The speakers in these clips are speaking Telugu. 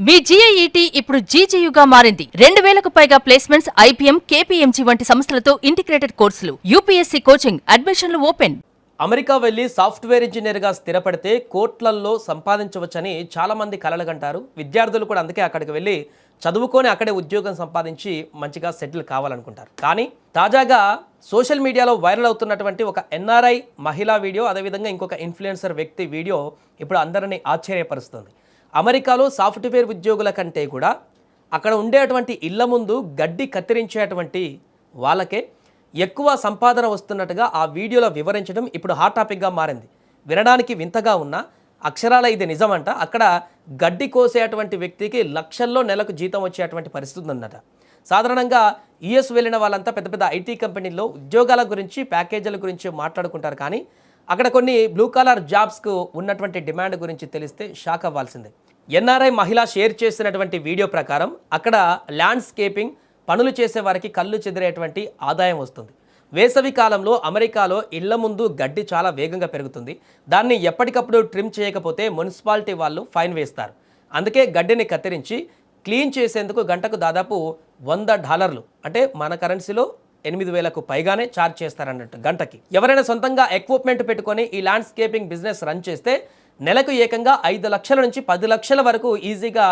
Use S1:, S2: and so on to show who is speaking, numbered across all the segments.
S1: మీ జీఐఈటీ ఇప్పుడు జీజీయూగా మారింది. 2000కు పైగా ప్లేస్మెంట్స్, ఐపీఎం, కేపీఎంజీ వంటి సంస్థలతో ఇంటిగ్రేటెడ్ కోర్సులు, యూపీఎస్సీ కోచింగ్, అడ్మిషన్లు ఓపెన్.
S2: అమెరికా వెళ్లి సాఫ్ట్వేర్ ఇంజనీర్గా స్థిరపడితే కోట్లల్లో సంపాదించవచ్చని చాలామంది కలలుగంటారు. విద్యార్థులు కూడా అందుకే అక్కడికి వెళ్ళి చదువుకొని అక్కడే ఉద్యోగం సంపాదించి మంచిగా సెటిల్ కావాలనుకుంటారు. కానీ తాజాగా సోషల్ మీడియాలో వైరల్ అవుతున్నటువంటి ఒక ఎన్ఆర్ఐ మహిళా వీడియో, అదేవిధంగా ఇంకొక ఇన్ఫ్లుయెన్సర్ వ్యక్తి వీడియో ఇప్పుడు అందరినీ ఆశ్చర్యపరుస్తుంది. అమెరికాలో సాఫ్ట్వేర్ ఉద్యోగుల కంటే కూడా అక్కడ ఉండేటువంటి ఇళ్ల ముందు గడ్డి కత్తిరించేటువంటి వాళ్ళకే ఎక్కువ సంపాదన వస్తున్నట్టుగా ఆ వీడియోలో వివరించడం ఇప్పుడు హాట్ టాపిక్గా మారింది. వినడానికి వింతగా ఉన్న అక్షరాల ఇది నిజమంట. అక్కడ గడ్డి కోసేటువంటి వ్యక్తికి లక్షల్లో నెలకు జీతం వచ్చేటువంటి పరిస్థితి ఉందన్నట. సాధారణంగా యుఎస్ వెళ్ళిన వాళ్ళంతా పెద్ద పెద్ద ఐటీ కంపెనీల్లో ఉద్యోగాల గురించి, ప్యాకేజీల గురించి మాట్లాడుకుంటారు. కానీ అక్కడ కొన్ని బ్లూ కాలర్ జాబ్స్కు ఉన్నటువంటి డిమాండ్ గురించి తెలిస్తే షాక్ అవ్వాల్సిందే. ఎన్ఆర్ఐ మహిళ షేర్ చేసినటువంటి వీడియో ప్రకారం అక్కడ ల్యాండ్స్కేపింగ్ పనులు చేసే వారికి కళ్ళు చెదిరేటువంటి ఆదాయం వస్తుంది. వేసవి కాలంలో అమెరికాలో ఇళ్ల ముందు గడ్డి చాలా వేగంగా పెరుగుతుంది. దాన్ని ఎప్పటికప్పుడు ట్రిమ్ చేయకపోతే మున్సిపాలిటీ వాళ్ళు ఫైన్ వేస్తారు. అందుకే గడ్డిని కత్తిరించి క్లీన్ చేసేందుకు గంటకు దాదాపు $100, అంటే మన కరెన్సీలో 8,000కు పైగానే ఛార్జ్ చేస్తారన్నట్టు గంటకి. ఎవరైనా సొంతంగా ఎక్విప్మెంట్ పెట్టుకొని ఈ ల్యాండ్స్కేపింగ్ బిజినెస్ రన్ చేస్తే నెలకు ఏకంగా 5 లక్షల నుంచి 10 లక్షల వరకు ఈజీగా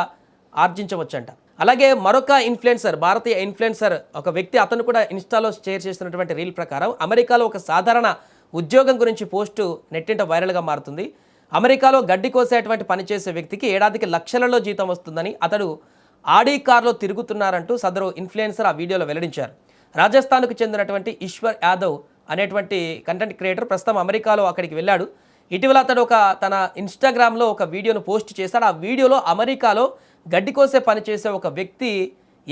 S2: ఆర్జించవచ్చంట. అలాగే మరొక ఇన్ఫ్లుయెన్సర్, భారతీయ ఇన్ఫ్లుయెన్సర్ ఒక వ్యక్తి, అతను కూడా ఇన్స్టాలో షేర్ చేసినటువంటి రీల్ ప్రకారం అమెరికాలో ఒక సాధారణ ఉద్యోగం గురించి పోస్టు నెట్టింట వైరల్గా మారుతుంది. అమెరికాలో గడ్డి కోసేటువంటి పనిచేసే వ్యక్తికి ఏడాదికి లక్షలలో జీతం వస్తుందని, అతడు ఆడీ కార్లో తిరుగుతున్నారంటూ సదరు ఇన్ఫ్లుయెన్సర్ ఆ వీడియోలో వెల్లడించారు. రాజస్థాన్కు చెందినటువంటి ఈశ్వర్ యాదవ్ అనేటువంటి కంటెంట్ క్రియేటర్ ప్రస్తుతం అమెరికాలో అక్కడికి వెళ్ళాడు. ఇటీవల అతడు తన ఇన్స్టాగ్రామ్లో ఒక వీడియోను పోస్ట్ చేశాడు. ఆ వీడియోలో అమెరికాలో గడ్డి కోసే పని చేసే ఒక వ్యక్తి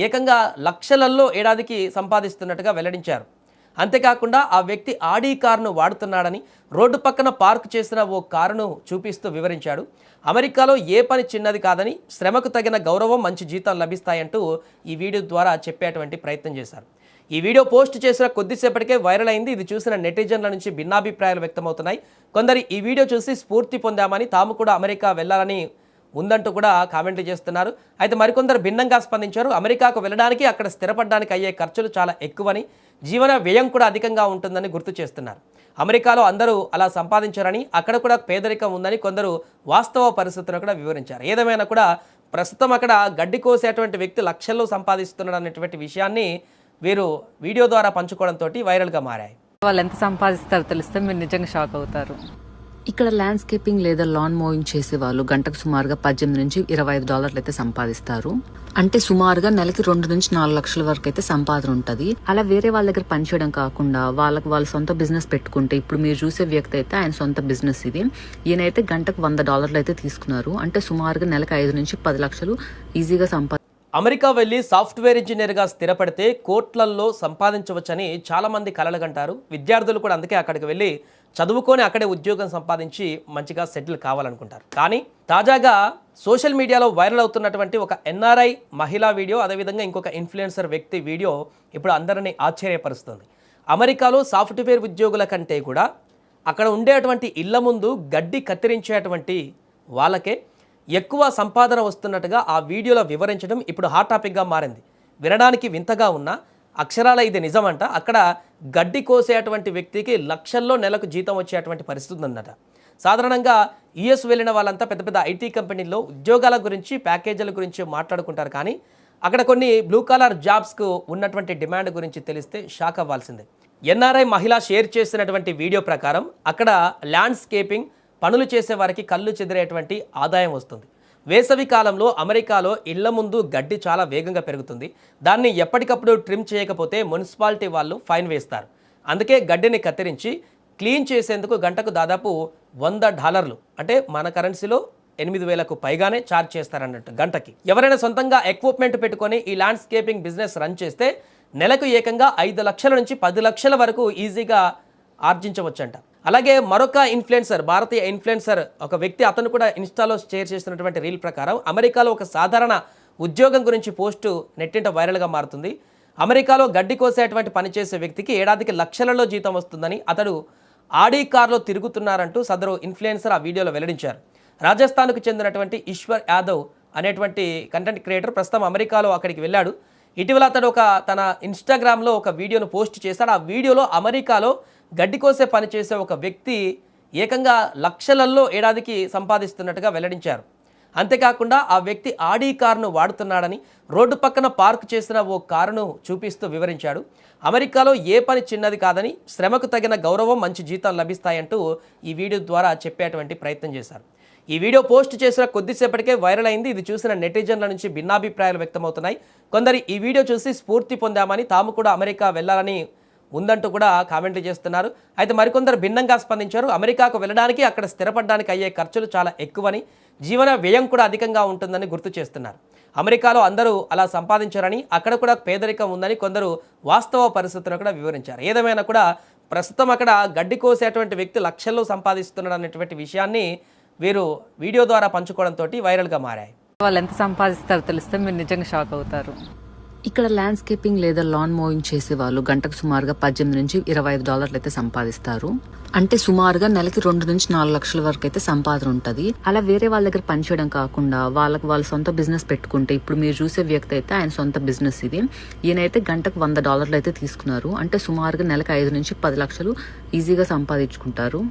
S2: ఏకంగా లక్షలల్లో ఏడాదికి సంపాదిస్తున్నట్టుగా వెల్లడించారు. అంతేకాకుండా ఆ వ్యక్తి ఆడీ కారును వాడుతున్నాడని, రోడ్డు పక్కన పార్క్ చేసిన ఓ కారును చూపిస్తూ వివరించాడు. అమెరికాలో ఏ పని చిన్నది కాదని, శ్రమకు తగిన గౌరవం, మంచి జీతం లభిస్తాయంటూ ఈ వీడియో ద్వారా చెప్పేటువంటి ప్రయత్నం చేశారు. ఈ వీడియో పోస్ట్ చేసిన కొద్దిసేపటికే వైరల్ అయింది. ఇది చూసిన నెటిజన్ల నుంచి భిన్నాభిప్రాయాలు వ్యక్తమవుతున్నాయి. కొందరు ఈ వీడియో చూసి స్ఫూర్తి పొందామని, తాము కూడా అమెరికా వెళ్ళాలని ఉందంటూ కూడా కామెంట్లు చేస్తున్నారు. అయితే మరికొందరు భిన్నంగా స్పందించారు. అమెరికాకు వెళ్ళడానికి, అక్కడ స్థిరపడడానికి అయ్యే ఖర్చులు చాలా ఎక్కువని, జీవన వ్యయం కూడా అధికంగా ఉంటుందని గుర్తు చేస్తున్నారు. అమెరికాలో అందరూ అలా సంపాదించారని, అక్కడ కూడా పేదరికం ఉందని కొందరు వాస్తవ పరిస్థితులను కూడా వివరించారు. ఏదేమైనా కూడా ప్రస్తుతం అక్కడ గడ్డి కోసేటువంటి వ్యక్తి లక్షల్లో సంపాదిస్తున్నాడు అనేటువంటి విషయాన్ని వీరు వీడియో ద్వారా పంచుకోవడంతో వైరల్గా మారాయి.
S3: వాళ్ళు ఎంత సంపాదిస్తారో తెలిస్తే మీరు నిజంగా షాక్ అవుతారు.
S4: ఇక్కడ ల్యాండ్స్కేపింగ్ లేదా లాన్ మోవింగ్ చేసే వాళ్ళు గంటకు సుమారుగా $18 నుంచి $25 అయితే సంపాదిస్తారు. అంటే సుమారుగా నెలకి 2 నుంచి 4 లక్షల వరకు అయితే సంపాదన ఉంటుంది. అలా వేరే వాళ్ళ దగ్గర పనిచేయడం కాకుండా వాళ్ళ సొంత బిజినెస్ పెట్టుకుంటే, ఇప్పుడు మీరు చూసే వ్యక్తి అయితే ఆయన సొంత బిజినెస్ ఇది. ఈయనైతే గంటకు $100 అయితే తీసుకున్నారు. అంటే సుమారుగా నెలకు 5 నుంచి 10 లక్షలు ఈజీగా
S2: అమెరికా వెళ్ళి సాఫ్ట్వేర్ ఇంజనీర్గా స్థిరపడితే కోట్లల్లో సంపాదించవచ్చని చాలామంది కలలుగంటారు. విద్యార్థులు కూడా అందుకే అక్కడికి వెళ్ళి చదువుకొని అక్కడే ఉద్యోగం సంపాదించి మంచిగా సెటిల్ కావాలనుకుంటారు. కానీ తాజాగా సోషల్ మీడియాలో వైరల్ అవుతున్నటువంటి ఒక ఎన్ఆర్ఐ మహిళా వీడియో, అదేవిధంగా ఇంకొక ఇన్ఫ్లుయెన్సర్ వ్యక్తి వీడియో ఇప్పుడు అందరినీ ఆశ్చర్యపరుస్తుంది. అమెరికాలో సాఫ్ట్వేర్ ఉద్యోగుల కంటే కూడా అక్కడ ఉండేటువంటి ఇళ్ల ముందు గడ్డి కత్తిరించేటువంటి వాళ్ళకే ఎక్కువ సంపాదన వస్తున్నట్టుగా ఆ వీడియోలో వివరించడం ఇప్పుడు హాట్ టాపిక్గా మారింది. వినడానికి వింతగా ఉన్న అక్షరాల ఇది నిజమంట. అక్కడ గడ్డి కోసేటువంటి వ్యక్తికి లక్షల్లో నెలకు జీతం వచ్చేటువంటి పరిస్థితి ఉందన్నట. సాధారణంగా యుఎస్ వెళ్ళిన వాళ్ళంతా పెద్ద పెద్ద ఐటీ కంపెనీల్లో ఉద్యోగాల గురించి, ప్యాకేజీల గురించి మాట్లాడుకుంటారు. కానీ అక్కడ కొన్ని బ్లూ కాలర్ జాబ్స్కు ఉన్నటువంటి డిమాండ్ గురించి తెలిస్తే షాక్ అవ్వాల్సిందే. ఎన్ఆర్ఐ మహిళ షేర్ చేసినటువంటి వీడియో ప్రకారం అక్కడ ల్యాండ్స్కేపింగ్ పనులు చేసే వారికి కళ్ళు చెదిరేటువంటి ఆదాయం వస్తుంది. వేసవి కాలంలో అమెరికాలో ఇళ్ల ముందు గడ్డి చాలా వేగంగా పెరుగుతుంది. దాన్ని ఎప్పటికప్పుడు ట్రిమ్ చేయకపోతే మున్సిపాలిటీ వాళ్ళు ఫైన్ వేస్తారు. అందుకే గడ్డిని కత్తిరించి క్లీన్ చేసేందుకు గంటకు దాదాపు $100, అంటే మన కరెన్సీలో 8,000కు పైగానే ఛార్జ్ చేస్తారన్నట్టు గంటకి. ఎవరైనా సొంతంగా ఎక్విప్మెంట్ పెట్టుకొని ఈ ల్యాండ్స్కేపింగ్ బిజినెస్ రన్ చేస్తే నెలకు ఏకంగా 5 లక్షల నుంచి 10 లక్షల వరకు ఈజీగా ఆర్జించవచ్చంట. అలాగే మరొక ఇన్ఫ్లుయెన్సర్, భారతీయ ఇన్ఫ్లుయెన్సర్ ఒక వ్యక్తి, అతను కూడా ఇన్స్టాలో షేర్ చేసినటువంటి రీల్ ప్రకారం అమెరికాలో ఒక సాధారణ ఉద్యోగం గురించి పోస్టు నెట్టింట వైరల్గా మారుతుంది. అమెరికాలో గడ్డి కోసేటువంటి పనిచేసే వ్యక్తికి ఏడాదికి లక్షలలో జీతం వస్తుందని, అతడు ఆడీ కార్లో తిరుగుతున్నారంటూ సదరు ఇన్ఫ్లుయెన్సర్ ఆ వీడియోలో వెల్లడించారు. రాజస్థాన్కు చెందినటువంటి ఈశ్వర్ యాదవ్ అనేటువంటి కంటెంట్ క్రియేటర్ ప్రస్తుతం అమెరికాలో అక్కడికి వెళ్ళాడు. ఇటీవల అతడు తన ఇన్స్టాగ్రామ్లో ఒక వీడియోను పోస్ట్ చేశాడు. ఆ వీడియోలో అమెరికాలో గడ్డి కోసే పని చేసే ఒక వ్యక్తి ఏకంగా లక్షలలో ఏడాదికి సంపాదిస్తున్నట్టుగా వెల్లడించారు. అంతేకాకుండా ఆ వ్యక్తి ఆడీ కారును వాడుతున్నాడని రోడ్డు పక్కన పార్క్ చేసిన ఓ కారును చూపిస్తూ వివరించాడు. అమెరికాలో ఏ పని చిన్నది కాదని, శ్రమకు తగిన గౌరవం, మంచి జీతాలు లభిస్తాయంటూ ఈ వీడియో ద్వారా చెప్పేటువంటి ప్రయత్నం చేశారు. ఈ వీడియో పోస్ట్ చేసిన కొద్దిసేపటికే వైరల్ అయింది. ఇది చూసిన నెటిజన్ల నుంచి భిన్నాభిప్రాయాలు వ్యక్తమవుతున్నాయి. కొందరు ఈ వీడియో చూసి స్ఫూర్తి పొందామని, తాము కూడా అమెరికా వెళ్ళాలని ఉందంటూ కూడా కామెంట్లు చేస్తున్నారు. అయితే మరికొందరు భిన్నంగా స్పందించారు. అమెరికాకు వెళ్ళడానికి, అక్కడ స్థిరపడడానికి అయ్యే ఖర్చులు చాలా ఎక్కువని, జీవన వ్యయం కూడా అధికంగా ఉంటుందని గుర్తు చేస్తున్నారు. అమెరికాలో అందరూ అలా సంపాదించారని, అక్కడ కూడా పేదరికం ఉందని కొందరు వాస్తవ పరిస్థితులను కూడా వివరించారు. ఏదేమైనా కూడా ప్రస్తుతం అక్కడ గడ్డి కోసేటువంటి వ్యక్తి లక్షల్లో సంపాదిస్తున్నాడు అనేటువంటి విషయాన్ని వీరు వీడియో ద్వారా పంచుకోవడంతో వైరల్గా మారాయి.
S3: వాళ్ళు ఎంత సంపాదిస్తారో తెలిస్తే మీరు నిజంగా షాక్ అవుతారు.
S4: ఇక్కడ ల్యాండ్స్కేపింగ్ లేదా లాన్ మోవింగ్ చేసే వాళ్ళు గంటకు సుమారుగా 18 నుంచి 25 డాలర్లు అయితే సంపాదిస్తారు. అంటే సుమారుగా నెలకి 2 నుంచి 4 లక్షల వరకు అయితే సంపాదన ఉంటుంది. అలా వేరే వాళ్ళ దగ్గర పనిచేయడం కాకుండా వాళ్ళ సొంత బిజినెస్ పెట్టుకుంటే, ఇప్పుడు మీరు చూసే వ్యక్తి అయితే ఆయన సొంత బిజినెస్ ఇది. ఈయనైతే గంటకు $100 అయితే తీసుకున్నారు. అంటే సుమారుగా నెలకు 5 నుంచి 10 లక్షలు ఈజీగా సంపాదించుకుంటారు.